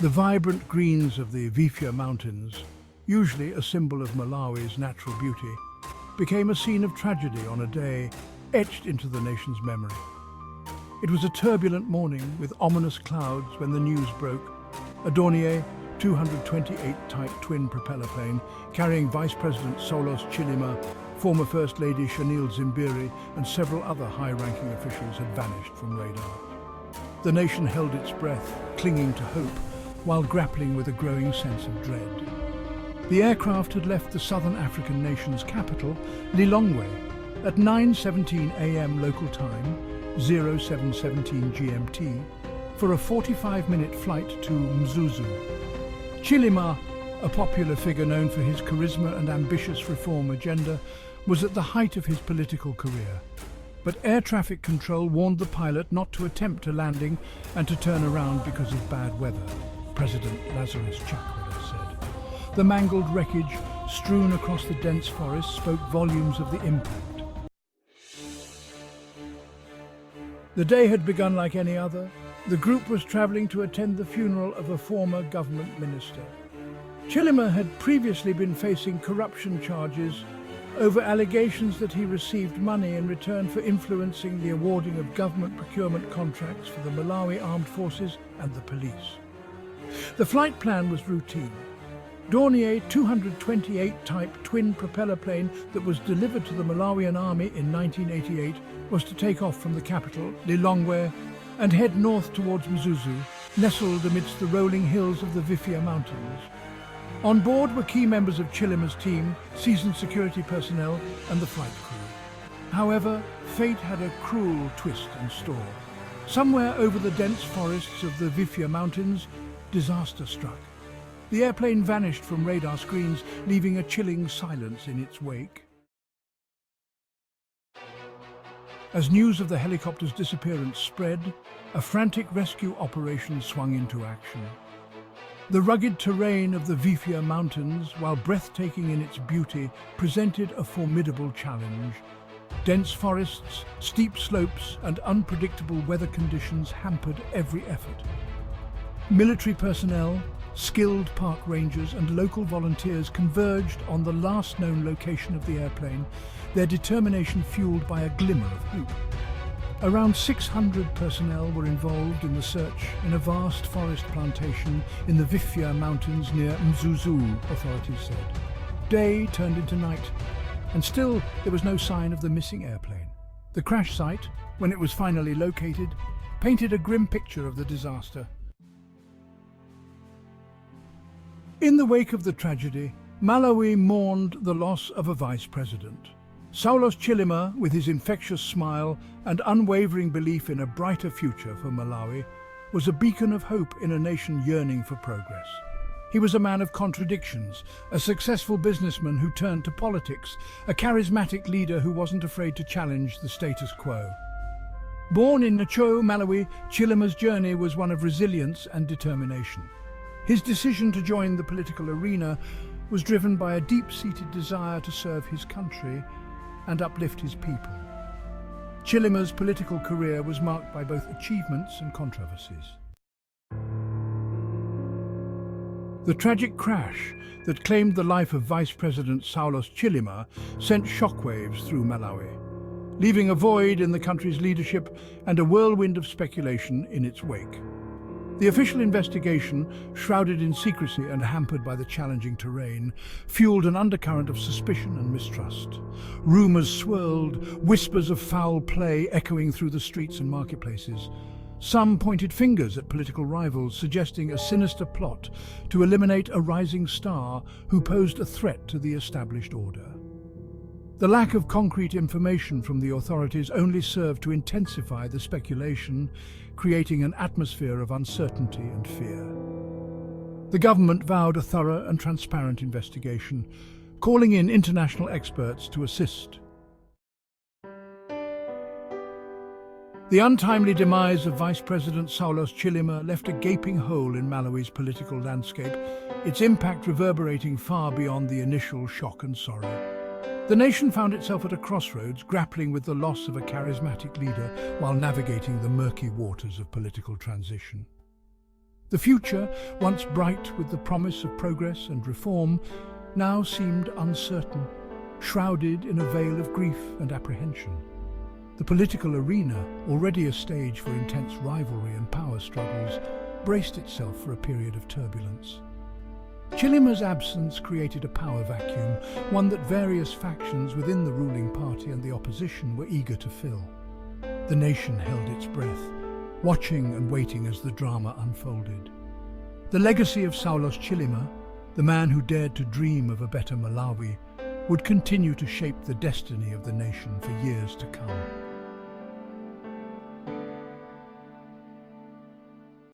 The vibrant greens of the Vifja Mountains, usually a symbol of Malawi's natural beauty, became a scene of tragedy on a day etched into the nation's memory. It was a turbulent morning with ominous clouds when the news broke. A Dornier 228 type twin propeller plane carrying Vice President Saulos Chilima, former First Lady Shanil Zimbiri and several other high-ranking officials had vanished from radar. The nation held its breath, clinging to hope, while grappling with a growing sense of dread. The aircraft had left the southern African nation's capital, Lilongwe, at 9:17 a.m. local time, 0717 GMT, for a 45-minute flight to Mzuzu. Chilima, a popular figure known for his charisma and ambitious reform agenda, was at the height of his political career. But air traffic control warned the pilot not to attempt a landing and to turn around because of bad weather, President Lazarus Chakwera said. The mangled wreckage strewn across the dense forest spoke volumes of the impact. The day had begun like any other. The group was travelling to attend the funeral of a former government minister. Chilima had previously been facing corruption charges over allegations that he received money in return for influencing the awarding of government procurement contracts for the Malawi Armed Forces and the police. The flight plan was routine. Dornier 228 type twin propeller plane that was delivered to the Malawian army in 1988 was to take off from the capital, Lilongwe, and head north towards Mzuzu, nestled amidst the rolling hills of the Vifja Mountains. On board were key members of Chilima's team, seasoned security personnel and the flight crew. However, fate had a cruel twist in store. Somewhere over the dense forests of the Vifja Mountains, disaster struck. The airplane vanished from radar screens, leaving a chilling silence in its wake. As news of the helicopter's disappearance spread, a frantic rescue operation swung into action. The rugged terrain of the Vifja Mountains, while breathtaking in its beauty, presented a formidable challenge. Dense forests, steep slopes, and unpredictable weather conditions hampered every effort. Military personnel, skilled park rangers, and local volunteers converged on the last known location of the airplane, their determination fueled by a glimmer of hope. Around 600 personnel were involved in the search in a vast forest plantation in the Vifja Mountains near Mzuzu, authorities said. Day turned into night, and still there was no sign of the missing airplane. The crash site, when it was finally located, painted a grim picture of the disaster. In the wake of the tragedy, Malawi mourned the loss of a vice president. Saulos Chilima, with his infectious smile and unwavering belief in a brighter future for Malawi, was a beacon of hope in a nation yearning for progress. He was a man of contradictions, a successful businessman who turned to politics, a charismatic leader who wasn't afraid to challenge the status quo. Born in Nacho, Malawi, Chilima's journey was one of resilience and determination. His decision to join the political arena was driven by a deep-seated desire to serve his country and uplift his people. Chilima's political career was marked by both achievements and controversies. The tragic crash that claimed the life of Vice President Saulos Chilima sent shockwaves through Malawi, leaving a void in the country's leadership and a whirlwind of speculation in its wake. The official investigation, shrouded in secrecy and hampered by the challenging terrain, fueled an undercurrent of suspicion and mistrust. Rumours swirled, whispers of foul play echoing through the streets and marketplaces. Some pointed fingers at political rivals, suggesting a sinister plot to eliminate a rising star who posed a threat to the established order. The lack of concrete information from the authorities only served to intensify the speculation, creating an atmosphere of uncertainty and fear. The government vowed a thorough and transparent investigation, calling in international experts to assist. The untimely demise of Vice President Saulos Chilima left a gaping hole in Malawi's political landscape, its impact reverberating far beyond the initial shock and sorrow. The nation found itself at a crossroads, grappling with the loss of a charismatic leader while navigating the murky waters of political transition. The future, once bright with the promise of progress and reform, now seemed uncertain, shrouded in a veil of grief and apprehension. The political arena, already a stage for intense rivalry and power struggles, braced itself for a period of turbulence. Chilima's absence created a power vacuum, one that various factions within the ruling party and the opposition were eager to fill. The nation held its breath, watching and waiting as the drama unfolded. The legacy of Saulos Chilima, the man who dared to dream of a better Malawi, would continue to shape the destiny of the nation for years to come.